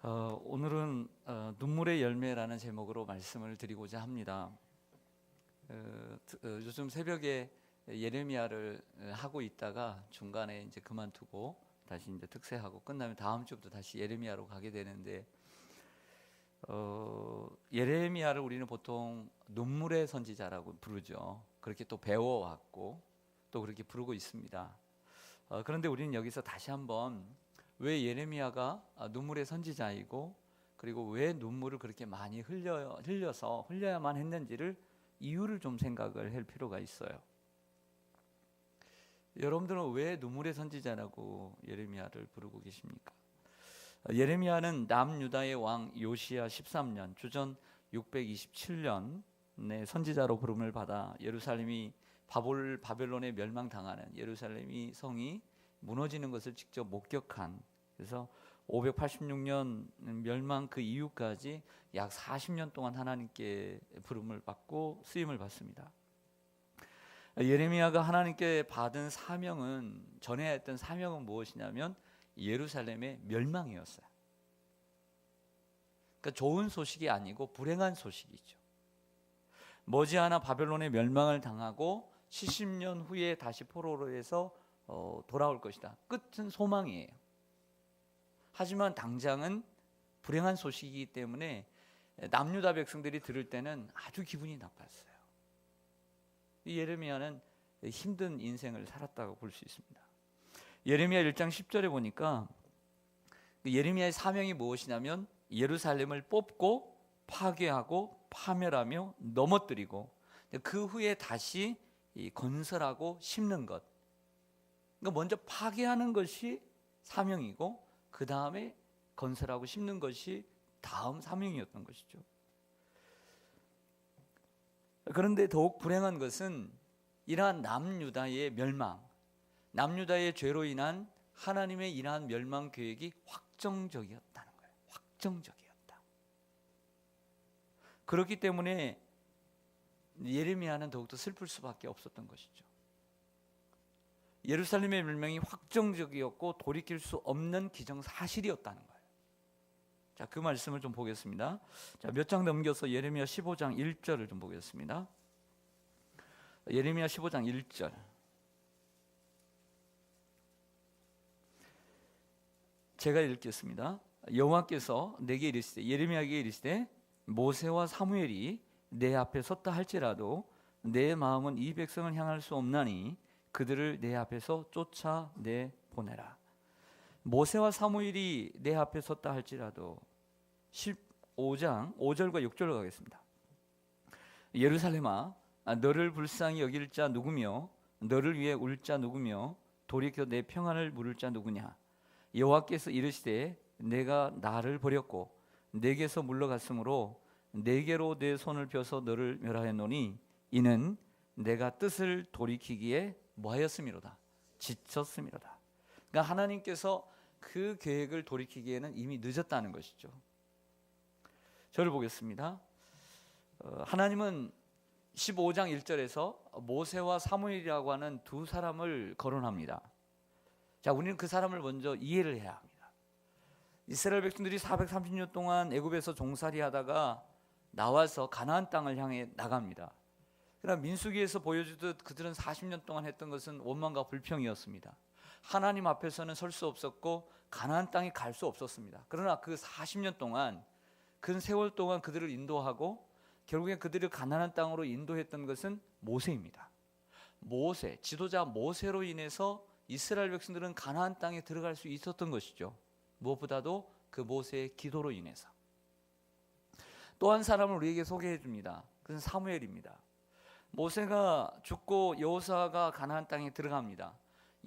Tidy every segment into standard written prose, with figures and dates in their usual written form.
오늘은 눈물의 열매라는 제목으로 말씀을 드리고자 합니다. 요즘 새벽에 예레미야를 하고 있다가 중간에 이제 그만두고 다시 이제 특세하고 끝나면 다음 주부터 다시 예레미야로 가게 되는데, 예레미야를 우리는 보통 눈물의 선지자라고 부르죠. 그렇게 또 배워왔고 또 그렇게 부르고 있습니다. 그런데 우리는 여기서 다시 한번 왜 예레미야가 눈물의 선지자이고, 그리고 왜 눈물을 그렇게 많이 흘려야만 했는지를 이유를 좀 생각을 할 필요가 있어요. 여러분들은 왜 눈물의 선지자라고 예레미야를 부르고 계십니까? 예레미야는 남유다의 왕 요시야 13년 주전 627년에 선지자로 부름을 받아 예루살렘이 바벨론에 멸망당하는, 예루살렘이 성이 무너지는 것을 직접 목격한, 그래서 586년 멸망 그 이후까지 약 40년 동안 하나님께 부름을 받고 쓰임을 받습니다. 예레미야가 하나님께 받은 사명은, 전해야 했던 사명은 무엇이냐면 예루살렘의 멸망이었어요. 그러니까 좋은 소식이 아니고 불행한 소식이죠. 머지않아 바벨론의 멸망을 당하고 70년 후에 다시 포로로 해서 돌아올 것이다. 끝은 소망이에요. 하지만 당장은 불행한 소식이기 때문에 남유다 백성들이 들을 때는 아주 기분이 나빴어요. 이 예레미야는 힘든 인생을 살았다고 볼 수 있습니다. 예레미야 1장 10절에 보니까 예레미야의 사명이 무엇이냐면 예루살렘을 뽑고 파괴하고 파멸하며 넘어뜨리고 그 후에 다시 건설하고 심는 것. 그러니까 먼저 파괴하는 것이 사명이고 그 다음에 건설하고 심는 것이 다음 사명이었던 것이죠. 그런데 더욱 불행한 것은 이러한 남유다의 멸망, 남유다의 죄로 인한 하나님의 이러한 멸망 계획이 확정적이었다는 거예요. 확정적이었다. 그렇기 때문에 예레미야는 더욱더 슬플 수밖에 없었던 것이죠. 예루살렘의 멸망이 확정적이었고 돌이킬 수 없는 기정사실이었다는 거예요. 자, 그 말씀을 좀 보겠습니다. 자, 몇 장 넘겨서 예레미야 15장 1절을 좀 보겠습니다. 예레미야 15장 1절. 제가 읽겠습니다. 여호와께서 내게 이르시되, 예레미야에게 이르시되, 모세와 사무엘이 내 앞에 섰다 할지라도 내 마음은 이 백성을 향할 수 없나니 그들을 내 앞에서 쫓아내 보내라. 모세와 사무엘이 내 앞에 섰다 할지라도, 15장 5절과 6절로 가겠습니다. 예루살렘아, 너를 불쌍히 여길 자 누구며 너를 위해 울 자 누구며 돌이켜 내 평안을 물을 자 누구냐. 여호와께서 이르시되, 내가 나를 버렸고 내게서 물러갔으므로 내게로 내 손을 펴서 너를 멸하였노니 이는 내가 뜻을 돌이키기에 뭐하였음이로다, 지쳤음이로다. 그러니까 하나님께서 그 계획을 돌이키기에는 이미 늦었다는 것이죠. 저를 보겠습니다. 하나님은 15장 1절에서 모세와 사무엘이라고 하는 두 사람을 거론합니다. 자, 우리는 그 사람을 먼저 이해를 해야 합니다. 이스라엘 백성들이 430년 동안 애굽에서 종살이 하다가 나와서 가나안 땅을 향해 나갑니다. 그러나 민수기에서 보여주듯 그들은 40년 동안 했던 것은 원망과 불평이었습니다. 하나님 앞에서는 설 수 없었고 가나안 땅에 갈 수 없었습니다. 그러나 그 40년 동안, 그 세월 동안 그들을 인도하고 결국에 그들을 가나안 땅으로 인도했던 것은 모세입니다. 모세, 지도자 모세로 인해서 이스라엘 백성들은 가나안 땅에 들어갈 수 있었던 것이죠. 무엇보다도 그 모세의 기도로 인해서. 또 한 사람을 우리에게 소개해 줍니다. 그것은 사무엘입니다. 모세가 죽고 여호수아가 가나안 땅에 들어갑니다.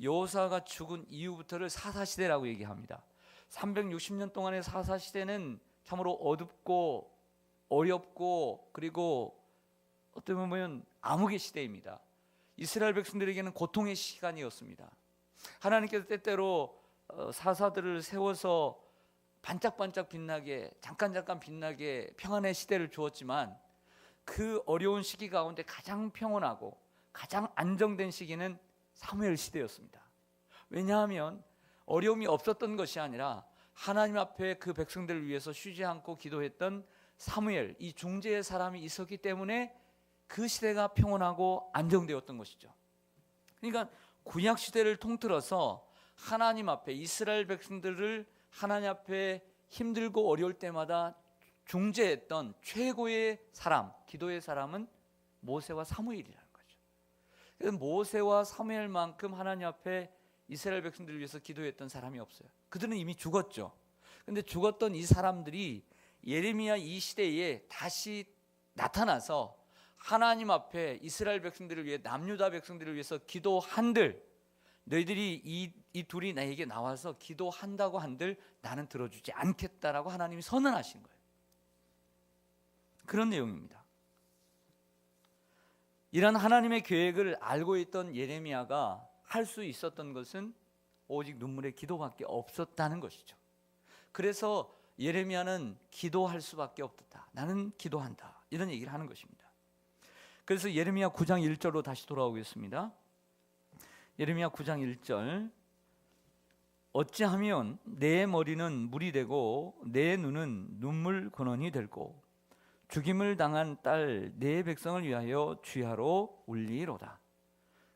여호수아가 죽은 이후부터를 사사시대라고 얘기합니다. 360년 동안의 사사시대는 참으로 어둡고 어렵고 그리고 어떻게 보면 암흑의 시대입니다. 이스라엘 백성들에게는 고통의 시간이었습니다. 하나님께서 때때로 사사들을 세워서 반짝반짝 빛나게, 잠깐 빛나게 평안의 시대를 주었지만 그 어려운 시기 가운데 가장 평온하고 가장 안정된 시기는 사무엘 시대였습니다. 왜냐하면 어려움이 없었던 것이 아니라 하나님 앞에 그 백성들을 위해서 쉬지 않고 기도했던 사무엘, 이 중재의 사람이 있었기 때문에 그 시대가 평온하고 안정되었던 것이죠. 그러니까 구약 시대를 통틀어서 하나님 앞에 이스라엘 백성들을 하나님 앞에 힘들고 어려울 때마다 중재했던 최고의 사람, 기도의 사람은 모세와 사무엘이라는 거죠. 그래서 모세와 사무엘만큼 하나님 앞에 이스라엘 백성들을 위해서 기도했던 사람이 없어요. 그들은 이미 죽었죠. 그런데 죽었던 이 사람들이 예레미야 이 시대에 다시 나타나서 하나님 앞에 이스라엘 백성들을 위해, 남유다 백성들을 위해서 기도한들, 너희들이 이 둘이 나에게 나와서 기도한다고 한들 나는 들어주지 않겠다라고 하나님이 선언하신 거예요. 그런 내용입니다. 이런 하나님의 계획을 알고 있던 예레미야가 할 수 있었던 것은 오직 눈물의 기도밖에 없었다는 것이죠. 그래서 예레미야는 기도할 수밖에 없다. 나는 기도한다. 이런 얘기를 하는 것입니다. 그래서 예레미야 9장 1절로 다시 돌아오겠습니다. 예레미야 9장 1절. 어찌하면 내 머리는 물이 되고 내 눈은 눈물 근원이 될고 죽임을 당한 딸 내 백성을 위하여 주야로 울리로다.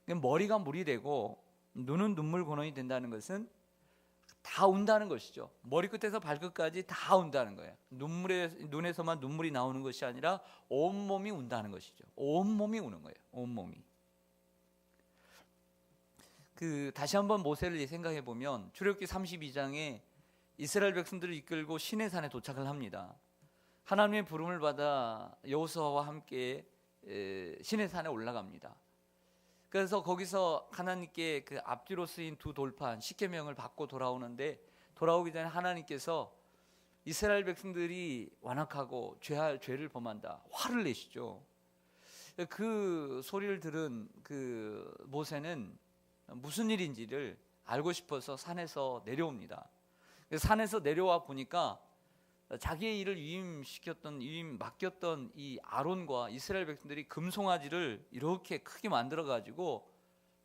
머리가 물이 되고 눈은 눈물 근원이 된다는 것은 다 운다는 것이죠. 머리끝에서 발끝까지 다 운다는 거예요. 눈에서만 눈물이 나오는 것이 아니라 온몸이 운다는 것이죠. 온몸이 우는 거예요. 온몸이. 다시 한번 모세를 생각해 보면 출애굽기 32장에 이스라엘 백성들을 이끌고 시내산에 도착을 합니다. 하나님의 부름을 받아 여호수아와 함께 시내산에 올라갑니다. 그래서 거기서 하나님께 그 앞뒤로 쓰인 두 돌판 십계명을 받고 돌아오는데, 돌아오기 전에 하나님께서 이스라엘 백성들이 완악하고 죄를 범한다, 화를 내시죠. 그 소리를 들은 그 모세는 무슨 일인지를 알고 싶어서 산에서 내려옵니다. 산에서 내려와 보니까 자기의 일을 맡겼던 이 아론과 이스라엘 백성들이 금송아지를 이렇게 크게 만들어 가지고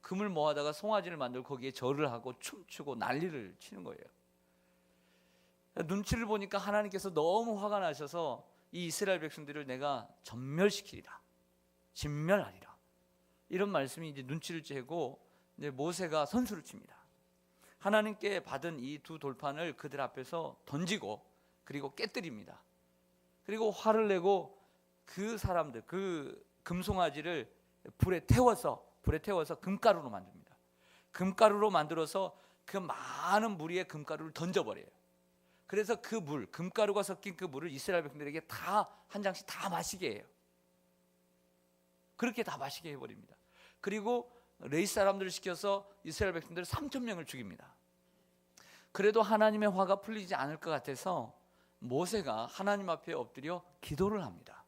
금을 모아다가 송아지를 만들고 거기에 절을 하고 춤추고 난리를 치는 거예요. 눈치를 보니까 하나님께서 너무 화가 나셔서 이 이스라엘 백성들을 내가 전멸시키리라, 진멸하리라, 이런 말씀이 이제 눈치를 채고 이제 모세가 선수를 칩니다. 하나님께 받은 이 두 돌판을 그들 앞에서 던지고 그리고 깨뜨립니다. 그리고 화를 내고 그 사람들, 그 금송아지를 불에 태워서 금가루로 만듭니다. 금가루로 만들어서 그 많은 물 위에 금가루를 던져버려요. 그래서 금가루가 섞인 그 물을 이스라엘 백성들에게 다 한 장씩 다 마시게 해요. 그렇게 다 마시게 해버립니다. 그리고 레위 사람들을 시켜서 이스라엘 백성들 3,000명을 죽입니다. 그래도 하나님의 화가 풀리지 않을 것 같아서 모세가 하나님 앞에 엎드려 기도를 합니다.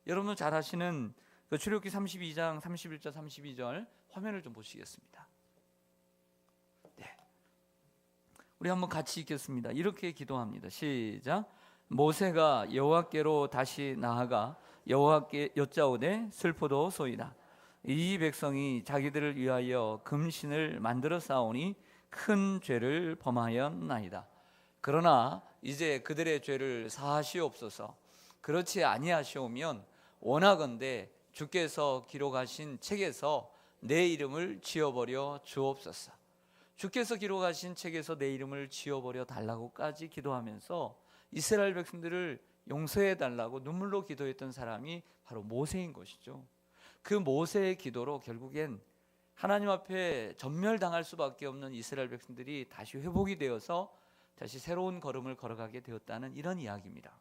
여러분 잘 아시는 그 출애굽기 32장 31절 32절 화면을 좀 보시겠습니다. 네, 우리 한번 같이 읽겠습니다. 이렇게 기도합니다. 시작. 모세가 여호와께로 다시 나아가 여호와께 여짜오되 슬프도소이다. 이 백성이 자기들을 위하여 금신을 만들어 쌓으니 큰 죄를 범하였나이다. 그러나 이제 그들의 죄를 사하시옵소서. 그렇지 아니하시오면 원하건대 주께서 기록하신 책에서 내 이름을 지워버려 주옵소서. 주께서 기록하신 책에서 내 이름을 지워버려 달라고까지 기도하면서 이스라엘 백성들을 용서해 달라고 눈물로 기도했던 사람이 바로 모세인 것이죠. 그 모세의 기도로 결국엔 하나님 앞에 전멸당할 수밖에 없는 이스라엘 백성들이 다시 회복이 되어서 다시 새로운 걸음을 걸어가게 되었다는 이런 이야기입니다.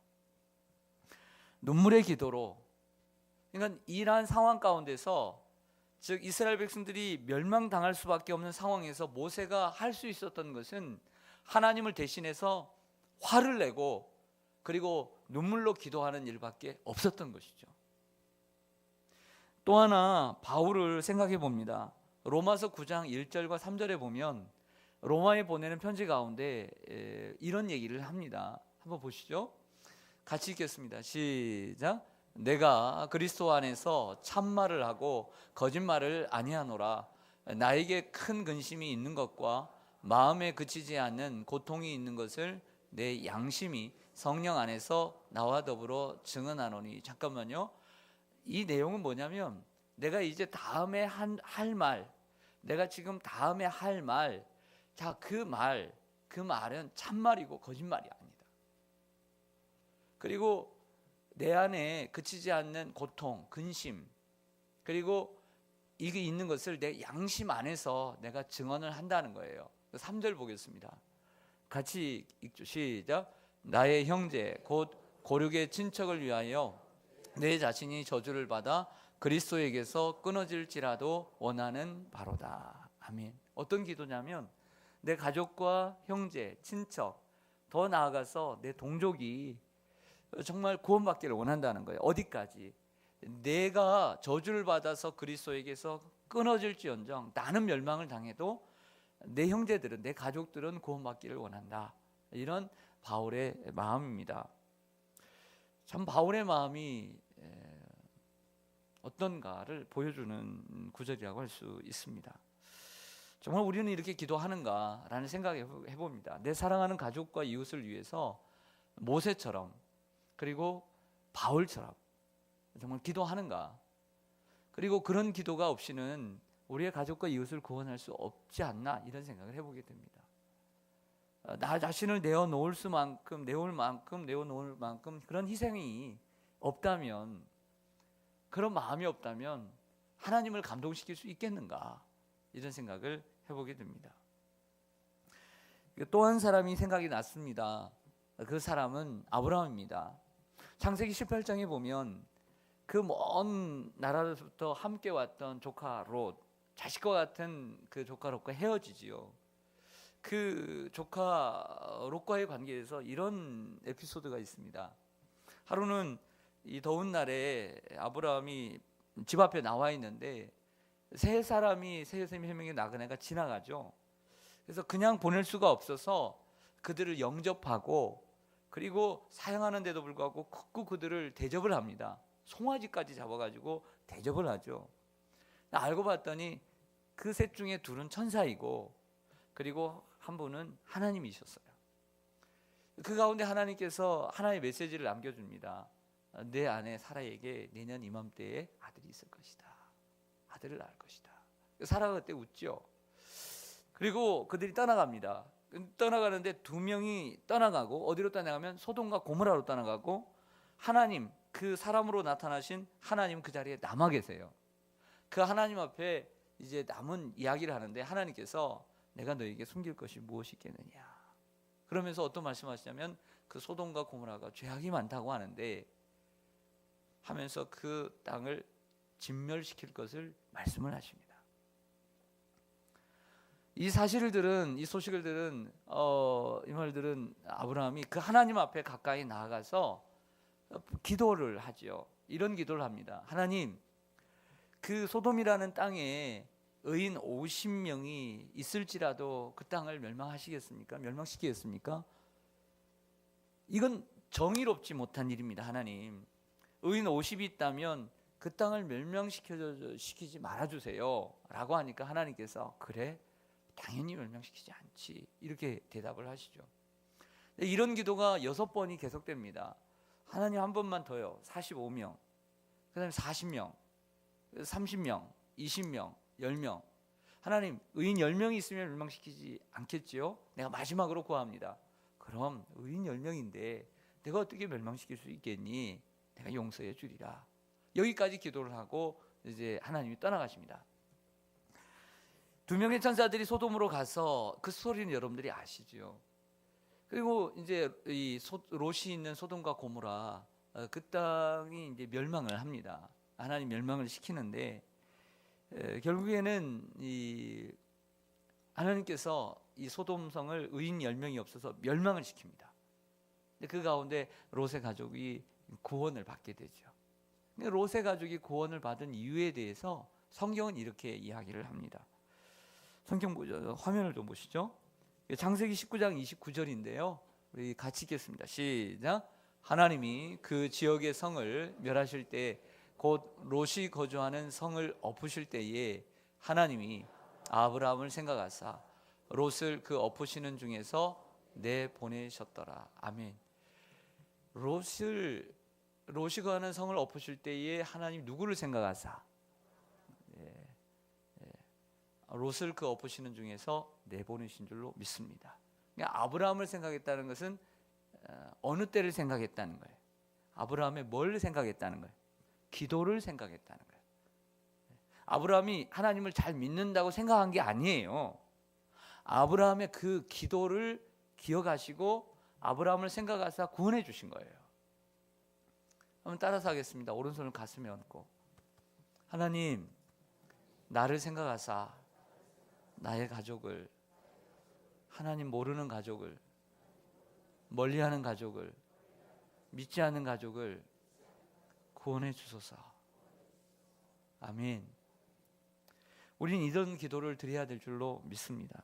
눈물의 기도로, 그러니까 이러한 상황 가운데서, 즉 이스라엘 백성들이 멸망당할 수밖에 없는 상황에서 모세가 할 수 있었던 것은 하나님을 대신해서 화를 내고 그리고 눈물로 기도하는 일밖에 없었던 것이죠. 또 하나 바울을 생각해 봅니다. 로마서 9장 1절과 3절에 보면 로마에 보내는 편지 가운데 이런 얘기를 합니다. 한번 보시죠. 같이 읽겠습니다. 시작. 내가 그리스도 안에서 참말을 하고 거짓말을 아니하노라. 나에게 큰 근심이 있는 것과 마음에 그치지 않는 고통이 있는 것을 내 양심이 성령 안에서 나와 더불어 증언하노니. 잠깐만요. 이 내용은 뭐냐면 내가 이제 다음에 할 말, 내가 지금 다음에 할 말, 자, 그 말은 참말이고 거짓말이 아니다. 그리고 내 안에 그치지 않는 고통, 근심, 그리고 이게 있는 것을 내 양심 안에서 내가 증언을 한다는 거예요. 3절 보겠습니다. 같이 읽죠. 시작. 나의 형제 곧 고륙의 친척을 위하여 내 자신이 저주를 받아 그리스도에게서 끊어질지라도 원하는 바로다. 아멘. 어떤 기도냐면 내 가족과 형제, 친척, 더 나아가서 내 동족이 정말 구원받기를 원한다는 거예요. 어디까지? 내가 저주를 받아서 그리스도에게서 끊어질지언정 나는 멸망을 당해도 내 형제들은, 내 가족들은 구원받기를 원한다. 이런 바울의 마음입니다. 참 바울의 마음이 어떤가를 보여주는 구절이라고 할 수 있습니다. 정말 우리는 이렇게 기도하는가라는 생각을 해봅니다. 내 사랑하는 가족과 이웃을 위해서 모세처럼, 그리고 바울처럼 정말 기도하는가? 그리고 그런 기도가 없이는 우리의 가족과 이웃을 구원할 수 없지 않나, 이런 생각을 해보게 됩니다. 나 자신을 내어놓을 만큼 그런 희생이 없다면, 그런 마음이 없다면 하나님을 감동시킬 수 있겠는가, 이런 생각을 해보게 됩니다. 또 한 사람이 생각이 났습니다. 그 사람은 아브라함입니다. 창세기 18장에 보면 그 먼 나라로부터 함께 왔던 조카 롯, 자식과 같은 그 조카 롯과 헤어지지요. 그 조카 롯과의 관계에서 이런 에피소드가 있습니다. 하루는 이 더운 날에 아브라함이 집 앞에 나와 있는데 세 명의 나그네가 지나가죠. 그래서 그냥 보낼 수가 없어서 그들을 영접하고, 그리고 사양하는데도 불구하고 굳고 그들을 대접을 합니다. 송아지까지 잡아가지고 대접을 하죠. 알고 봤더니 그 셋 중에 둘은 천사이고, 그리고 한 분은 하나님이셨어요. 그 가운데 하나님께서 하나의 메시지를 남겨줍니다. 내 아내 사라에게 내년 이맘때에 아들이 있을 것이다. 아들을 낳을 것이다. 사라가 그때 웃죠. 그리고 그들이 떠나갑니다. 떠나가는데 두 명이 떠나가고, 어디로 떠나가면 소돔과 고모라로 떠나가고, 하나님, 그 사람으로 나타나신 하나님 그 자리에 남아 계세요. 그 하나님 앞에 이제 남은 이야기를 하는데 하나님께서 내가 너에게 숨길 것이 무엇이 있겠느냐, 그러면서 어떤 말씀하시냐면 그 소돔과 고모라가 죄악이 많다고 하는데 하면서 그 땅을 진멸시킬 것을 말씀을 하십니다. 이 소식을 들은 이 말들은 아브라함이 그 하나님 앞에 가까이 나아가서 기도를 하죠. 이런 기도를 합니다. 하나님, 그 소돔이라는 땅에 의인 50명이 있을지라도 그 땅을 멸망시키겠습니까? 이건 정의롭지 못한 일입니다. 하나님, 의인 50이 있다면 그 땅을 멸망시키지 말아주세요 라고 하니까 하나님께서 그래, 당연히 멸망시키지 않지, 이렇게 대답을 하시죠. 이런 기도가 6번이 계속됩니다. 하나님, 한 번만 더요. 45명, 그 다음에 40명, 30명, 20명, 10명. 하나님, 의인 10명이 있으면 멸망시키지 않겠지요? 내가 마지막으로 구합니다. 그럼 의인 10명인데 내가 어떻게 멸망시킬 수 있겠니? 내가 용서해 주리라. 여기까지 기도를 하고 이제 하나님이 떠나가십니다. 두 명의 천사들이 소돔으로 가서, 그 스토리는 여러분들이 아시죠? 그리고 이제 이 롯이 있는 소돔과 고모라, 그 땅이 이제 멸망을 합니다. 하나님 멸망을 시키는데 결국에는 이 하나님께서 이 소돔성을 의인 10명이 없어서 멸망을 시킵니다. 근데 그 가운데 롯의 가족이 구원을 받게 되죠. 근데 롯의 가족이 구원을 받은 이유에 대해서 성경은 이렇게 이야기를 합니다. 성경 보죠. 화면을 좀 보시죠. 창세기 19장 29절인데요. 우리 같이 읽겠습니다. 시작. 하나님이 그 지역의 성을 멸하실 때, 곧 롯이 거주하는 성을 엎으실 때에 하나님이 아브라함을 생각하사 롯을 그 엎으시는 중에서 내보내셨더라. 아멘. 롯이 거하는 성을 엎으실 때에 하나님 누구를 생각하사? 롯을 그 엎으시는 중에서 내보내신 줄로 믿습니다. 그러니까 아브라함을 생각했다는 것은 어느 때를 생각했다는 거예요. 아브라함의 뭘 생각했다는 거예요? 기도를 생각했다는 거예요. 아브라함이 하나님을 잘 믿는다고 생각한 게 아니에요. 아브라함의 그 기도를 기억하시고 아브라함을 생각하사 구원해 주신 거예요. 한번 따라서 하겠습니다. 오른손을 가슴에 얹고, 하나님, 나를 생각하사 나의 가족을, 하나님 모르는 가족을, 멀리하는 가족을, 믿지 않는 가족을 구원해 주소서. 아멘. 우린 이런 기도를 드려야 될 줄로 믿습니다.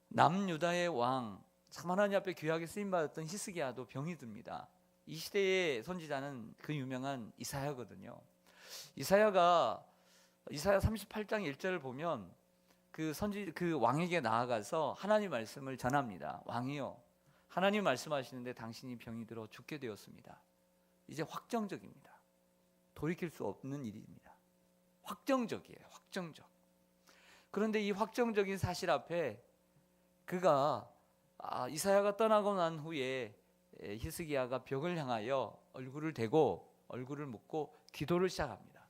남유다의 왕, 참 하나님 앞에 귀하게 쓰임받았던 히스기야도 병이 듭니다. 이 시대의 선지자는 그 유명한 이사야거든요. 이사야 38장 1절을 보면 그 왕에게 나아가서 하나님 말씀을 전합니다. 왕이요, 하나님 말씀하시는데 당신이 병이 들어 죽게 되었습니다. 이제 확정적입니다. 돌이킬 수 없는 일입니다. 확정적이에요. 확정적. 그런데 이 확정적인 사실 앞에 이사야가 떠나고 난 후에 히스기야가 벽을 향하여 얼굴을 대고 얼굴을 묻고 기도를 시작합니다.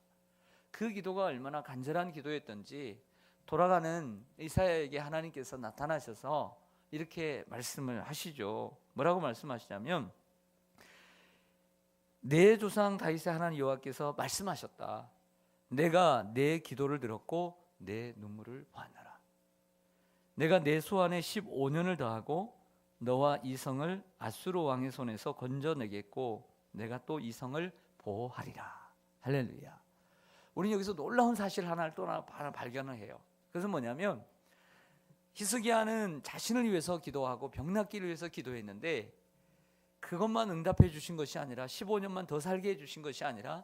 그 기도가 얼마나 간절한 기도였던지 돌아가는 이사야에게 하나님께서 나타나셔서 이렇게 말씀을 하시죠. 뭐라고 말씀하시냐면, 내 조상 다윗의 하나님 여호와께서 말씀하셨다. 내가 내 기도를 들었고 내 눈물을 보았노라. 내가 내 소원에 15년을 더하고 너와 이 성을 아수르 왕의 손에서 건져내겠고 내가 또 이 성을 보호하리라. 할렐루야. 우리는 여기서 놀라운 사실 하나를 또 하나 발견을 해요. 그것은 뭐냐면, 히스기야는 자신을 위해서 기도하고 병 낫기를 위해서 기도했는데 그것만 응답해 주신 것이 아니라 15년만 더 살게 해 주신 것이 아니라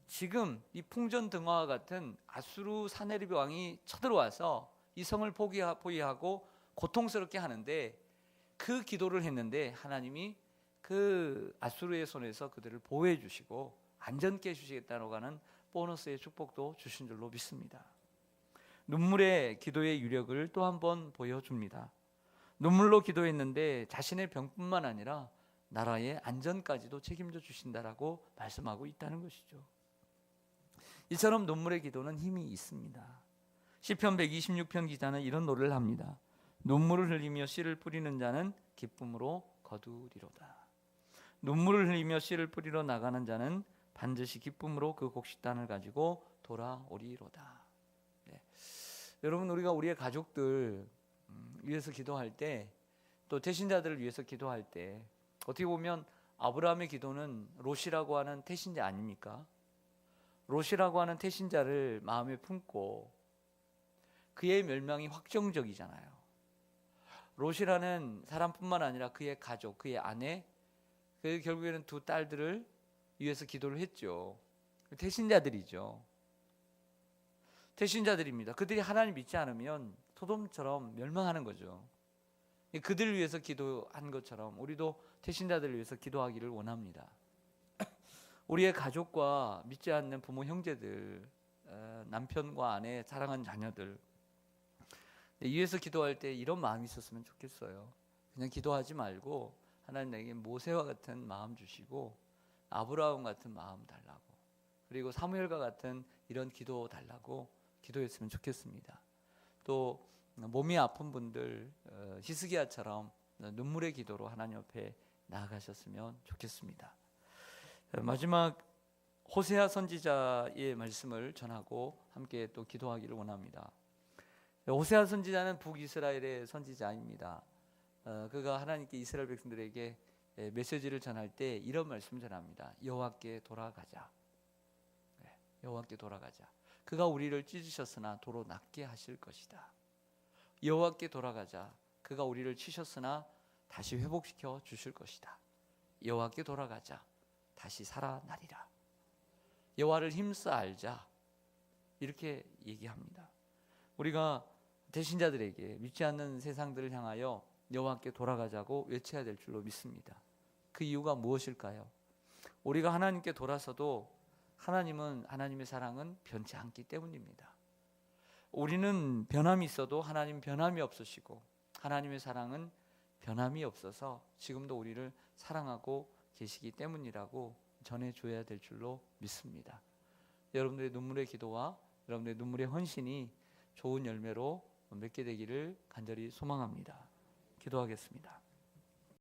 지금 이 풍전등화와 같은 아수르 사네립 왕이 쳐들어와서 이 성을 포위하고 고통스럽게 하는데, 그 기도를 했는데 하나님이 그 아수르의 손에서 그들을 보호해 주시고 안전케 해주시겠다고 하는 보너스의 축복도 주신 줄로 믿습니다. 눈물의 기도의 유력을 또 한 번 보여줍니다. 눈물로 기도했는데 자신의 병뿐만 아니라 나라의 안전까지도 책임져 주신다라고 말씀하고 있다는 것이죠. 이처럼 눈물의 기도는 힘이 있습니다. 시편 126편 기자는 이런 노래를 합니다. 눈물을 흘리며 씨를 뿌리는 자는 기쁨으로 거두리로다. 눈물을 흘리며 씨를 뿌리러 나가는 자는 반드시 기쁨으로 그 곡식단을 가지고 돌아오리로다. 네. 여러분, 우리가 우리의 가족들 위해서 기도할 때, 또 태신자들을 위해서 기도할 때, 어떻게 보면 아브라함의 기도는 롯이라고 하는 태신자 아닙니까? 롯이라고 하는 태신자를 마음에 품고 그의 멸망이 확정적이잖아요. 롯이라는 사람뿐만 아니라 그의 가족, 그의 아내, 그 결국에는 두 딸들을 위해서 기도를 했죠. 태신자들이죠. 태신자들입니다. 그들이 하나님 믿지 않으면 소돔처럼 멸망하는 거죠. 그들을 위해서 기도한 것처럼 우리도 태신자들을 위해서 기도하기를 원합니다. 우리의 가족과 믿지 않는 부모, 형제들, 남편과 아내, 사랑하는 자녀들 위해서 기도할 때 이런 마음이 있었으면 좋겠어요. 그냥 기도하지 말고 하나님 내게 모세와 같은 마음 주시고 아브라함 같은 마음 달라고, 그리고 사무엘과 같은 이런 기도 달라고 기도했으면 좋겠습니다. 또 몸이 아픈 분들 히스기야처럼 눈물의 기도로 하나님 옆에 나아가셨으면 좋겠습니다. 마지막 호세아 선지자의 말씀을 전하고 함께 또 기도하기를 원합니다. 호세아 선지자는 북이스라엘의 선지자입니다. 그가 하나님께 이스라엘 백성들에게 메시지를 전할 때 이런 말씀을 전합니다. 여호와께 돌아가자. 여호와께 돌아가자. 그가 우리를 찢으셨으나 도로 낫게 하실 것이다. 여호와께 돌아가자. 그가 우리를 치셨으나 다시 회복시켜 주실 것이다. 여호와께 돌아가자. 다시 살아나리라. 여호와를 힘써 알자. 이렇게 얘기합니다. 우리가 대신자들에게, 믿지 않는 세상들을 향하여 여호와께 돌아가자고 외쳐야 될 줄로 믿습니다. 그 이유가 무엇일까요? 우리가 하나님께 돌아서도 하나님의 사랑은 변치 않기 때문입니다. 우리는 변함이 있어도 하나님 변함이 없으시고 하나님의 사랑은 변함이 없어서 지금도 우리를 사랑하고 계시기 때문이라고 전해줘야 될 줄로 믿습니다. 여러분들의 눈물의 기도와 여러분들의 눈물의 헌신이 좋은 열매로 맺게 되기를 간절히 소망합니다. 기도하겠습니다.